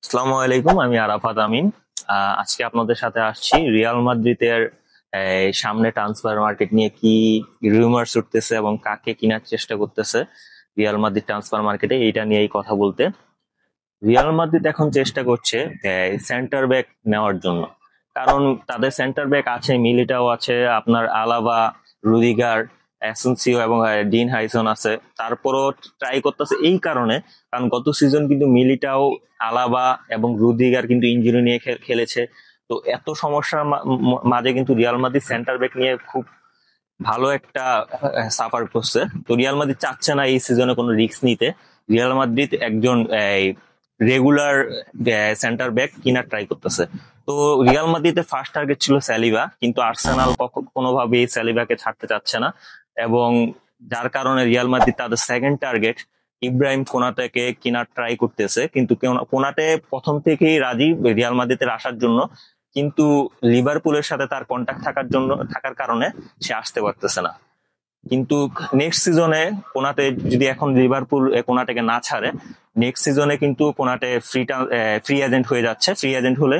আসসালামু আলাইকুম, আমি আরাফাত আমিন। আজকে আপনাদের সাথে আসছি রিয়াল মাদ্রিদের সামনে ট্রান্সফার মার্কেট নিয়ে কি রিউমার্স উঠতেছে এবং কাকে কেনার চেষ্টা করতেছে রিয়াল মাদ্রিদ ট্রান্সফার মার্কেটে, এইটা নিয়েই কথা বলতে। রিয়াল মাদ্রিদ এখন চেষ্টা করছে সেন্টার ব্যাক নেওয়ার জন্য। কারণ তাদের সেন্টার ব্যাক আছে, মিলিটাও আছে, আপনার আলাবা, রুদিগার, অ্যাসেনসিও এবং ডিন হাইসন আছে। তারপরও ট্রাই করতেছে এই কারণে, কারণ গত সিজন কিন্তু মিলিটাও, আলাবা এবং রুদিগার কিন্তু ইনজুরি নিয়ে খেলেছে। তো এত সমস্যার মাঝে কিন্তু রিয়াল মাদ্রিদ সেন্টার ব্যাক নিয়ে খুব ভালো একটা সাফার করছে। তো রিয়াল মাদ্রিদ চাচ্ছে না এই সিজনে কোনো রিস্ক নিতে। রিয়াল মাদ্রিদ একজন রেগুলার সেন্টার ব্যাক কিনার ট্রাই করতেছে। তো রিয়াল মাদ্রিদের ফার্স্ট টার্গেট ছিল সালিবা, কিন্তু আর্সেনাল কোনোভাবেই সালিবাকে ছাড়তে চাচ্ছে না, এবং যার কারণে রিয়াল মাদ্রিদ তাদের সেকেন্ড টার্গেট ইব্রাহিম কোনাতেকে কিনার ট্রাই করতেছে। কিন্তু কোনাতে প্রথম থেকেই রাজি রিয়াল মাদ্রিদের আসার জন্য, কিন্তু লিভারপুলের সাথে তার কন্ট্যাক্ট থাকার কারণে সে আসতে পারতেছে না। কিন্তু নেক্সট সিজনে কোনাতে যদি এখন লিভারপুল কোনাটাকে না ছাড়ে, নেক্সট সিজনে কিন্তু কোনাটে ফ্রি এজেন্ট হয়ে যাচ্ছে। ফ্রি এজেন্ট হলে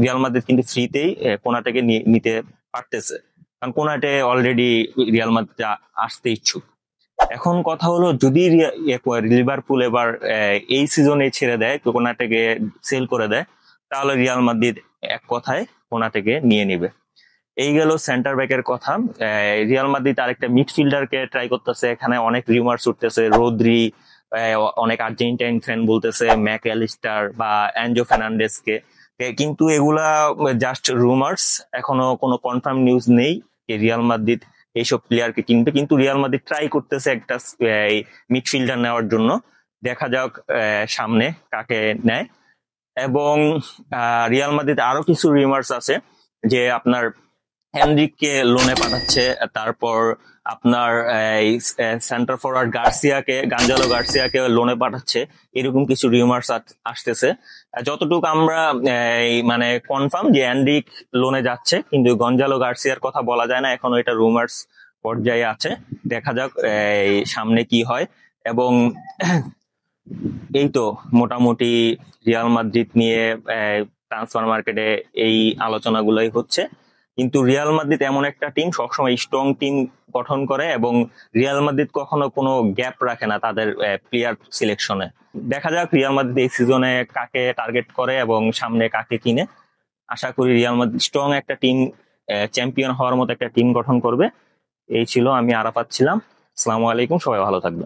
রিয়াল মাদ্রিদ কিন্তু ফ্রিতেই কোনাটাকে নিতে পারতেছে, কারণ কোনাটে অলরেডি রিয়াল মাদ্রিদ আসতে ইচ্ছুক। এখন কথা হলো, যদি লিভারপুল এবার এই সিজনে ছেড়ে দেয়, কোনাটাকে সেল করে দেয়, তাহলে রিয়াল মাদ্রিদ এক কথায় কোনাটাকে নিয়ে নিবে। এই গেল সেন্টার ব্যাকের কথা। রিয়াল মাদ্রিদ আরেকটা মিডফিল্ডারকে ট্রাই করতেছে। এখানে অনেক রিউমার্স উঠতেছে, রোদ্রি, অনেক আর্জেন্টাইন ফ্যান বলতেছে ম্যাক অ্যালিস্টার বা অ্যানজো ফার্নান্ডেস কে। কিন্তু এগুলা জাস্ট রুমার্স, এখনো কোনো কনফার্ম নিউজ নেই যে রিয়াল মাদ্রিদ এইসব প্লেয়ারকে কিনবে। কিন্তু রিয়াল মাদ্রিদ ট্রাই করতেছে একটা মিডফিল্ডার নেওয়ার জন্য। দেখা যাক সামনে কাকে নেয়। এবং রিয়াল মাদ্রিদ আরো কিছু রিউমার্স আছে যে আপনার হেনরিককে লোনে পাঠাচ্ছে, তারপর আপনার সেন্টার ফরওয়ার্ড গাঞ্জালো গার্সিয়াকে লোনে পাঠাচ্ছে। এরকম কিছু রিউমার্স আসতেছে। যতটুকু আমরা মানে কনফার্ম যে হেনরিক লোনে যাচ্ছে, কিন্তু গঞ্জালো গার্সিয়ার কথা বলা যায় না, এখনো এটা রুমার্স পর্যায়ে আছে। দেখা যাক সামনে কি হয়। এবং এই তো মোটামুটি রিয়াল মাদ্রিদ নিয়ে ট্রান্সফার মার্কেটে এই আলোচনাগুলোই হচ্ছে। কিন্তু রিয়াল মাদ্রিদ এমন একটা টিম, সবসময় স্ট্রং টিম গঠন করে, এবং রিয়াল মাদ্রিদ কখনো কোনো গ্যাপ রাখে না তাদের প্লেয়ার সিলেকশনে। দেখা যাক রিয়াল মাদ্রিদ এই সিজনে কাকে টার্গেট করে এবং সামনে কাকে কিনে। আশা করি রিয়াল মাদ্রিদ স্ট্রং একটা টিম, চ্যাম্পিয়ন হওয়ার মতো একটা টিম গঠন করবে। এই ছিল, আমি আরাফাত ছিলাম। আসসালামু আলাইকুম, সবাই ভালো থাকবে।